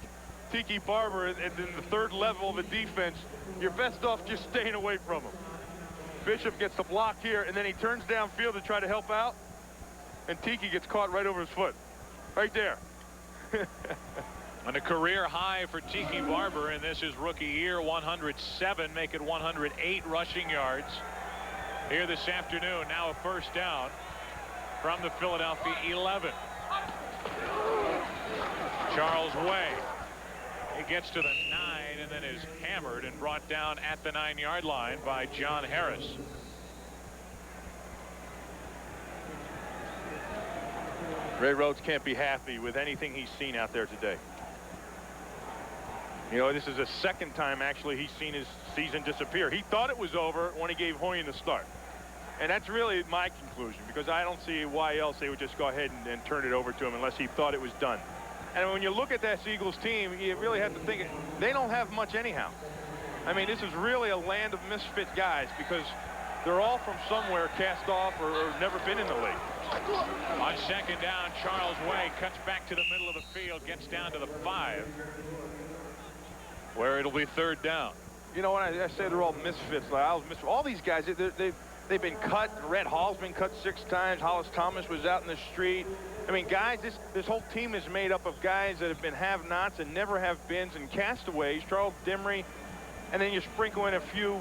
Tiki Barber and in the 3rd level of the defense, you're best off just staying away from him. Bishop gets the block here, and then he turns downfield to try to help out, and Tiki gets caught right over his foot. Right there. And a career high for Tiki Barber in this is rookie year, 107, make it 108 rushing yards here this afternoon. Now a first down from the Philadelphia 11. Charles Way, he gets to the 9 and then is hammered and brought down at the 9-yard line by John Harris. Ray Rhodes can't be happy with anything he's seen out there today. You know, this is the 2nd time actually he's seen his season disappear. He thought it was over when he gave Hoyen the start. And that's really my conclusion, because I don't see why else they would just go ahead and turn it over to him unless he thought it was done. And when you look at that Eagles team, you really have to think they don't have much anyhow. I mean, this is really a land of misfit guys, because they're all from somewhere cast off or never been in the league. On 2nd down, Charles Way cuts back to the middle of the field, gets down to the 5, where it'll be 3rd down. You know, when I say they're all misfits, all these guys, they've been cut. Red Hall's been cut 6 times. Hollis Thomas was out in the street. I mean, guys, this whole team is made up of guys that have been have-nots and never have-beens and castaways. Charles Dimry, and then you sprinkle in a few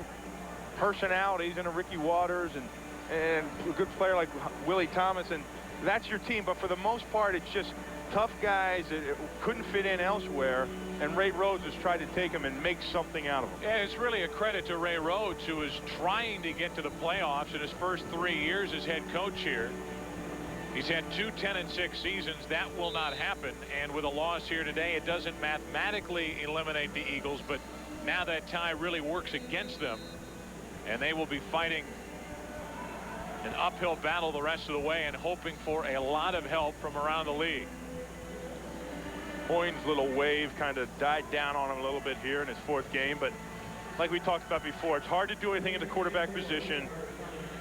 personalities in a Ricky Waters and a good player like Willie Thomas, and that's your team. But for the most part, it's just tough guys that couldn't fit in elsewhere, and Ray Rhodes has tried to take them and make something out of them. And it's really a credit to Ray Rhodes, who is trying to get to the playoffs in his first 3 years as head coach here. He's had 2 10-6 seasons. That will not happen. And with a loss here today, it doesn't mathematically eliminate the Eagles, but now that tie really works against them, and they will be fighting an uphill battle the rest of the way and hoping for a lot of help from around the league. Hoyne's little wave kind of died down on him a little bit here in his 4th game, but like we talked about before, it's hard to do anything in the quarterback position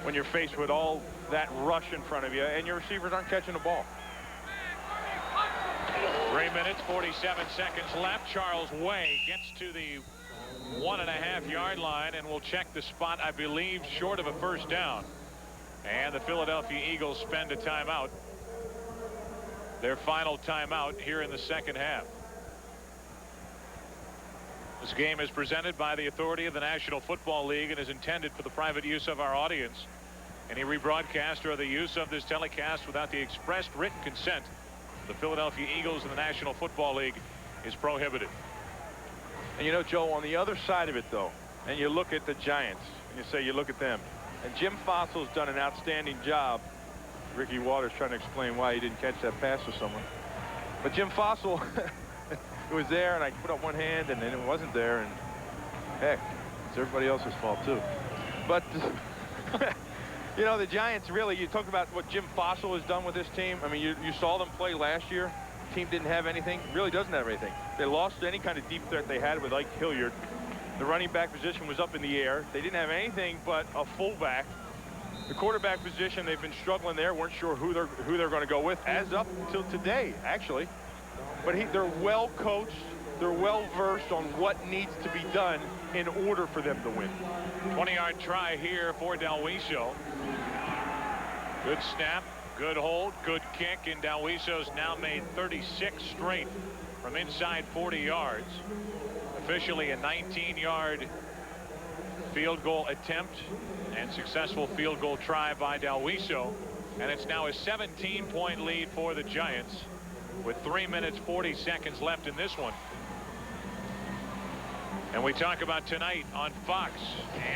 when you're faced with all that rush in front of you and your receivers aren't catching the ball. 3 minutes, 47 seconds left. Charles Way gets to the 1.5-yard line and will check the spot, I believe, short of a first down. And the Philadelphia Eagles spend a timeout. Their final timeout here in the second half. This game is presented by the authority of the National Football League and is intended for the private use of our audience. Any rebroadcast or the use of this telecast without the expressed written consent of the Philadelphia Eagles and the National Football League is prohibited. And you know, Joe, on the other side of it, though, and you look at the Giants, and you say, you look at them, and Jim Fossil's done an outstanding job. Ricky Waters trying to explain why he didn't catch that pass to someone. But Jim Fossil, it was there, and I put up one hand, and then it wasn't there, and heck, it's everybody else's fault, too. But, you know, the Giants really, you talk about what Jim Fossil has done with this team. I mean, you saw them play last year. The team didn't have anything, really doesn't have anything. They lost any kind of deep threat they had with Ike Hilliard. The running back position was up in the air. They didn't have anything but a fullback. The quarterback position, they've been struggling there. Weren't sure who they're going to go with as up until today, actually. But they're well coached. They're well versed on what needs to be done in order for them to win. 20-yard try here for Delweisel. Good snap, good hold, good kick, and Delweisel's now made 36 straight from inside 40 yards. Officially a 19-yard field goal attempt and successful field goal try by Delweisel, and it's now a 17-point lead for the Giants with 3 minutes 40 seconds left in this one. And we talk about tonight on Fox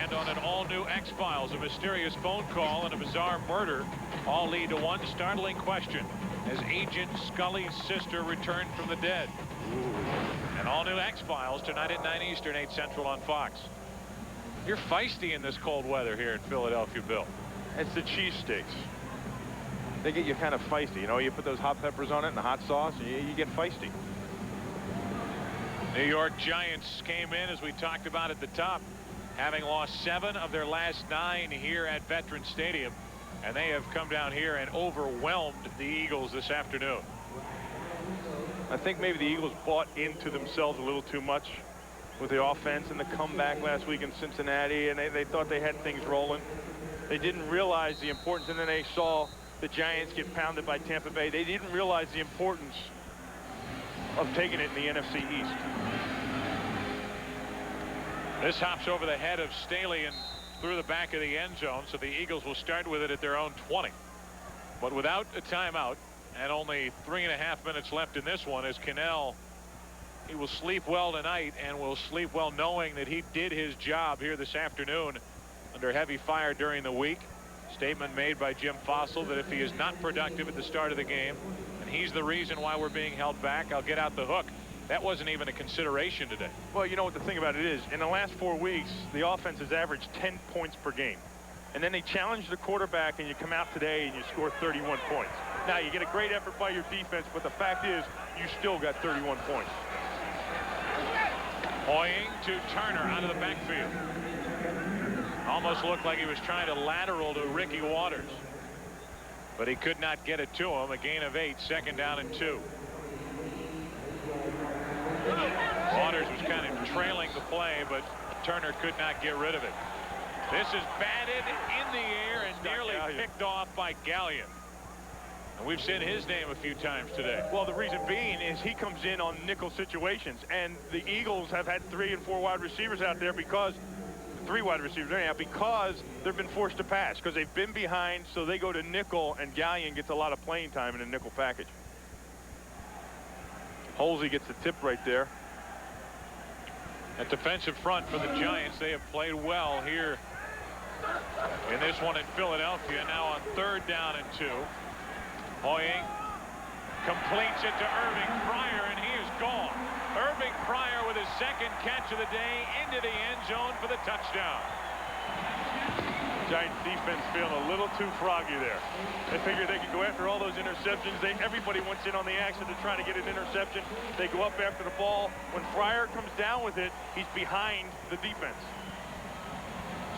and on an all-new X-Files, a mysterious phone call and a bizarre murder all lead to one startling question: has Agent Scully's sister returned from the dead? An all-new X-Files tonight at 9 Eastern, 8 Central on Fox. You're feisty in this cold weather here in Philadelphia, Bill. It's the cheesesteaks. They get you kind of feisty. You know, you put those hot peppers on it and the hot sauce, and you get feisty. New York Giants came in, as we talked about at the top, having lost 7 of their last 9 here at Veterans Stadium, and they have come down here and overwhelmed the Eagles this afternoon. I think maybe the Eagles bought into themselves a little too much with the offense and the comeback last week in Cincinnati, and they thought they had things rolling. They didn't realize the importance, and then they saw the Giants get pounded by Tampa Bay. They didn't realize the importance of taking it in the NFC East. This hops over the head of Staley and through the back of the end zone, so the Eagles will start with it at their own 20. But without a timeout and only 3.5 minutes left in this one, as Cannell, he will sleep well tonight and will sleep well knowing that he did his job here this afternoon under heavy fire during the week. Statement made by Jim Fossil that if he is not productive at the start of the game and he's the reason why we're being held back, I'll get out the hook. That wasn't even a consideration today. Well, you know what the thing about it is, in the last 4 weeks, the offense has averaged 10 points per game. And then they challenge the quarterback and you come out today and you score 31 points. Now, you get a great effort by your defense, but the fact is you still got 31 points. Hoying to Turner out of the backfield. Almost looked like he was trying to lateral to Ricky Waters, but he could not get it to him. A gain of 8, 2nd down and 2. Waters was kind of trailing the play, but Turner could not get rid of it. This is batted in the air and nearly picked off by Gallion. And we've seen his name a few times today. Well, the reason being is he comes in on nickel situations, and the Eagles have had 3 and 4 wide receivers out there because 3 wide receivers anyhow, because they've been forced to pass because they've been behind, so they go to nickel, and Gallion gets a lot of playing time in a nickel package. Holsey gets the tip right there. At defensive front for the Giants, they have played well here in this one in Philadelphia. Now on 3rd down and 2. Hoying completes it to Irving Fryer, and he is gone. Irving Fryer with his 2nd catch of the day into the end zone for the touchdown. Giants defense feeling a little too froggy there. They figured they could go after all those interceptions. Everybody wants in on the action to try to get an interception. They go up after the ball. When Fryer comes down with it, he's behind the defense.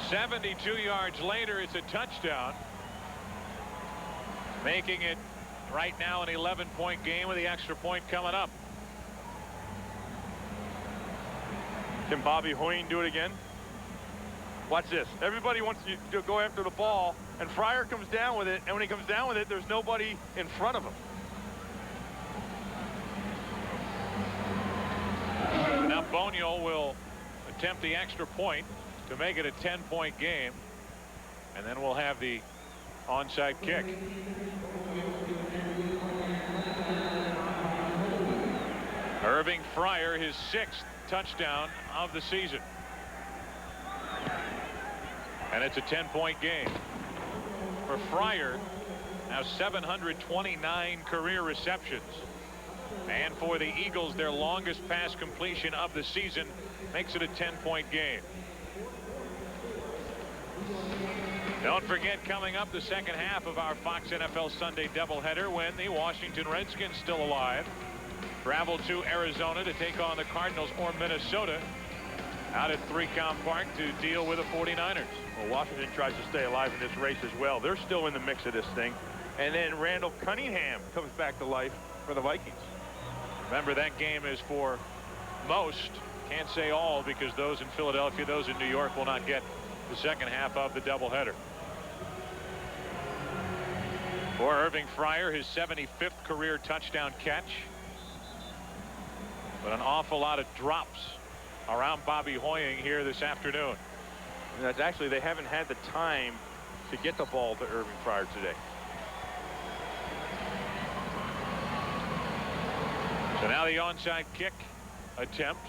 72 yards later, it's a touchdown, making it right now an 11-point game with the extra point coming up. Can Bobby Hoying do it again? Watch this. Everybody wants you to go after the ball, and Fryer comes down with it, and when he comes down with it, there's nobody in front of him. Now Boniol will attempt the extra point to make it a 10-point game, and then we'll have the onside kick. Irving Fryer, his 6th touchdown of the season. And it's a 10-point game. For Fryer, now 729 career receptions. And for the Eagles, their longest pass completion of the season makes it a 10-point game. Don't forget, coming up, the second half of our Fox NFL Sunday doubleheader, when the Washington Redskins, still alive, travel to Arizona to take on the Cardinals or Minnesota out at 3Com Park to deal with the 49ers. Well, Washington tries to stay alive in this race as well. They're still in the mix of this thing. And then Randall Cunningham comes back to life for the Vikings. Remember, that game is for most, can't say all, because those in Philadelphia, those in New York will not get the second half of the doubleheader. For Irving Fryer, his 75th career touchdown catch. But an awful lot of drops around Bobby Hoying here this afternoon. And that's actually, they haven't had the time to get the ball to Irving Fryer today. So now the onside kick attempt.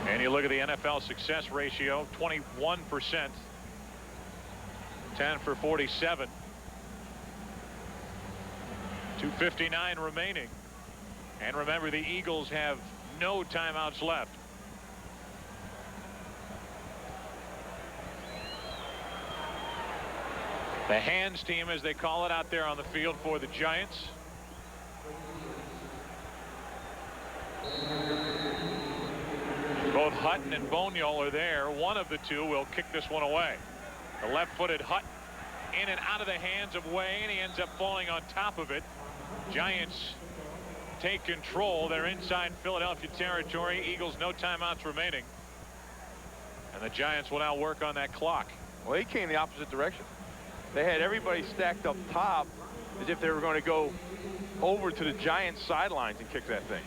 And you look at the NFL success ratio, 21%. 10 for 47. 2:59 remaining. And remember, the Eagles have no timeouts left. The hands team, as they call it, out there on the field for the Giants. Both Hutton and Boniol are there. One of the two will kick this one away. The left-footed Hutton in and out of the hands of Wayne. He ends up falling on top of it. Giants take control. They're inside Philadelphia territory. Eagles, no timeouts remaining. And the Giants will now work on that clock. Well, he came the opposite direction. They had everybody stacked up top as if they were going to go over to the Giants sidelines and kick that thing.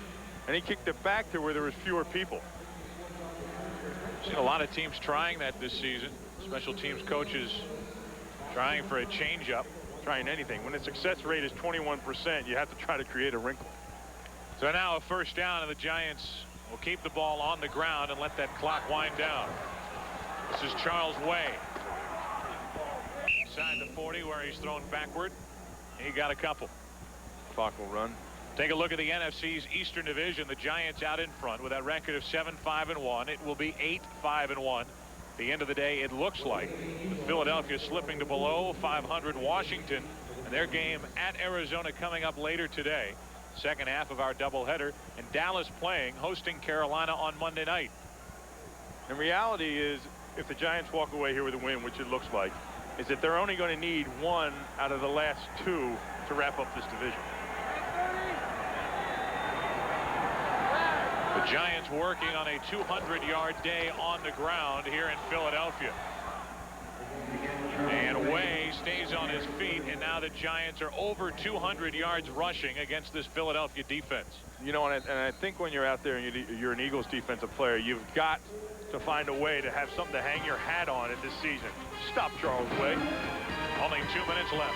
And he kicked it back to where there was fewer people. Seen a lot of teams trying that this season. Special teams coaches trying for a change-up. Trying anything. When the success rate is 21%, you have to try to create a wrinkle. So now a first down, and the Giants will keep the ball on the ground and let that clock wind down. This is Charles Way. Inside the 40, where he's thrown backward. He got a couple. Clock will run. Take a look at the NFC's Eastern Division. The Giants out in front with that record of 7-5-1. It will be 8-5-1. At the end of the day, it looks like with Philadelphia slipping to below 500. Washington and their game at Arizona coming up later today. Second half of our doubleheader, and Dallas playing, hosting Carolina on Monday night. The reality is, if the Giants walk away here with a win, which it looks like, is that they're only going to need one out of the last two to wrap up this division. The Giants working on a 200-yard day on the ground here in Philadelphia. And Way stays on his feet, and now the Giants are over 200 yards rushing against this Philadelphia defense. You know, and I think when you're out there and you're an Eagles defensive player, you've got to find a way to have something to hang your hat on in this season. Stop Charles Way. Only 2 minutes left.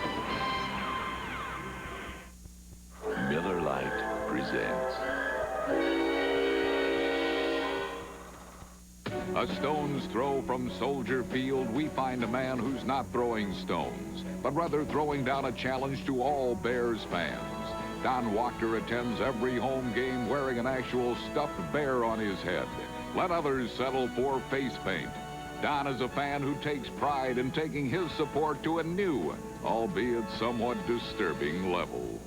A stone's throw from Soldier Field, we find a man who's not throwing stones, but rather throwing down a challenge to all Bears fans. Don Wachter attends every home game wearing an actual stuffed bear on his head. Let others settle for face paint. Don is a fan who takes pride in taking his support to a new, albeit somewhat disturbing level.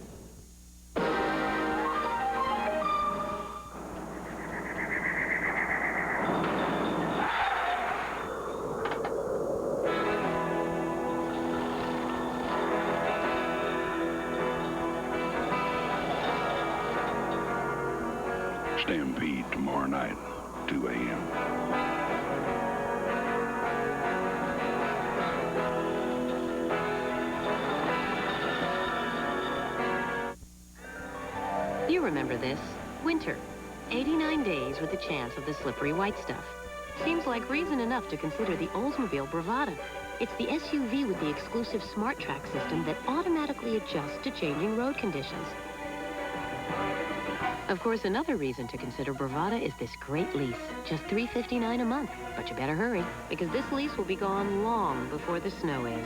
Stampede tomorrow night, 2 a.m. You remember this. Winter. 89 days with the chance of the slippery white stuff. Seems like reason enough to consider the Oldsmobile Bravada. It's the SUV with the exclusive Smart Track system that automatically adjusts to changing road conditions. Of course, another reason to consider Bravada is this great lease. Just $359 a month. But you better hurry, because this lease will be gone long before the snow is.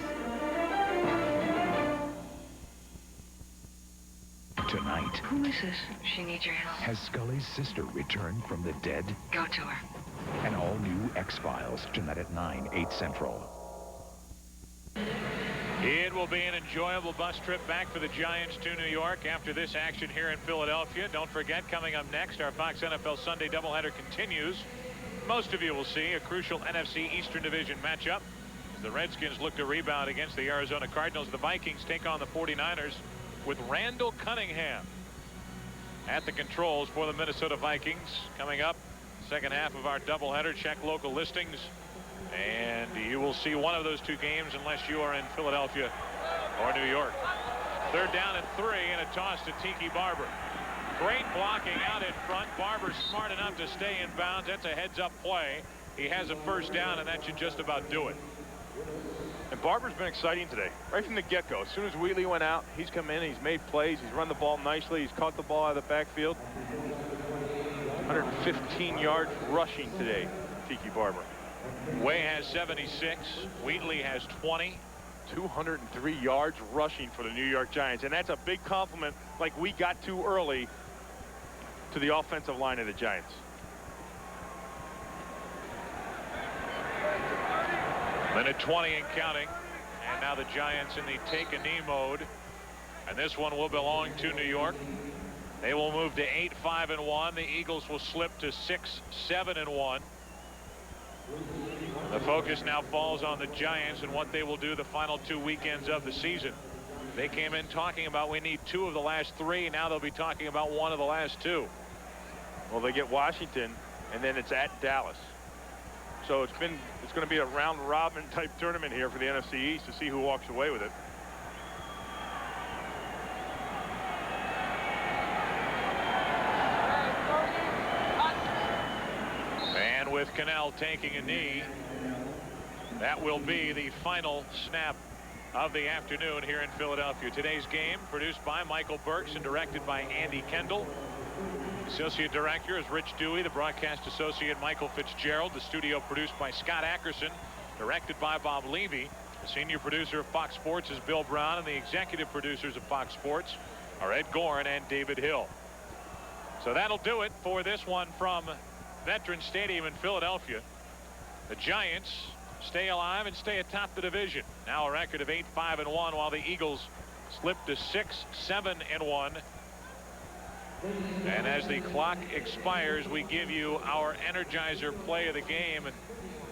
Tonight, Who is this? She needs your help. has Scully's sister returned from the dead? Go to her. An all-new X-Files, tonight at 9, 8 Central. It will be an enjoyable bus trip back for the Giants to New York after this action here in Philadelphia. Don't forget, coming up next, our Fox NFL Sunday doubleheader continues. Most of you will see a crucial NFC Eastern Division matchup as the Redskins look to rebound against the Arizona Cardinals. The Vikings take on the 49ers with Randall Cunningham at the controls for the Minnesota Vikings. Coming up, second half of our doubleheader. Check local listings, and you will see one of those two games unless you are in Philadelphia or New York. Third down and 3, and a toss to Tiki Barber. Great blocking out in front. Barber smart enough to stay in bounds. That's a heads-up play. He has a first down, and that should just about do it. And Barber's been exciting today, right from the get-go. As soon as Wheatley went out, he's come in, he's made plays, he's run the ball nicely, he's caught the ball out of the backfield. 115 yards rushing today, Tiki Barber. Way has 76. Wheatley has 20. 203 yards rushing for the New York Giants, and that's a big compliment, like we got too early, to the offensive line of the Giants. Minute 20 and counting, and now the Giants in the take-a-knee mode, and this one will belong to New York. They will move to 8-5-1. The Eagles will slip to 6-7-1. The focus now falls on the Giants and what they will do the final 2 weekends of the season. They came in talking about we need 2 of the last 3. Now they'll be talking about 1 of the last 2. Well, they get Washington, and then it's at Dallas. So it's going to be a round-robin type tournament here for the NFC East to see who walks away with it. And with Cannell taking a knee, that will be the final snap of the afternoon here in Philadelphia. Today's game produced by Michael Burks and directed by Andy Kendall. Associate director is Rich Dewey. The broadcast associate Michael Fitzgerald. The studio produced by Scott Ackerson, directed by Bob Levy. The senior producer of Fox Sports is Bill Brown, and the executive producers of Fox Sports are Ed Gorin and David Hill. So that'll do it for this one from Veterans Stadium in Philadelphia. The Giants stay alive and stay atop the division. Now a record of 8-5-1, while the Eagles slip to 6-7-1. And as the clock expires, we give you our Energizer play of the game, and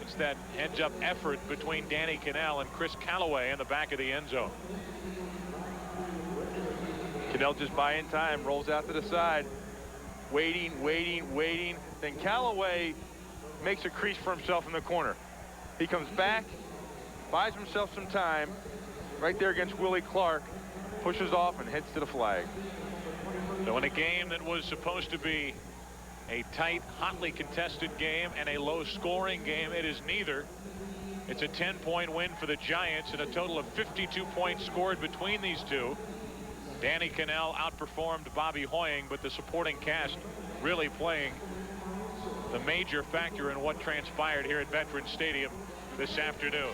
it's that heads-up effort between Danny Cannell and Chris Callaway in the back of the end zone. Cannell just buying time, rolls out to the side, waiting. Then Callaway makes a crease for himself in the corner. He comes back, buys himself some time, right there against Willie Clark, pushes off and heads to the flag. So in a game that was supposed to be a tight, hotly contested game and a low-scoring game, it is neither. It's a 10-point win for the Giants and a total of 52 points scored between these two. Danny Cannell outperformed Bobby Hoying, but the supporting cast really playing the major factor in what transpired here at Veterans Stadium this afternoon.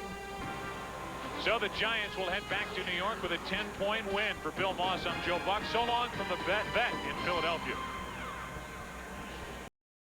So the Giants will head back to New York with a 10-point win. For Bill Maas, I'm Joe Buck. So long from the vet in Philadelphia.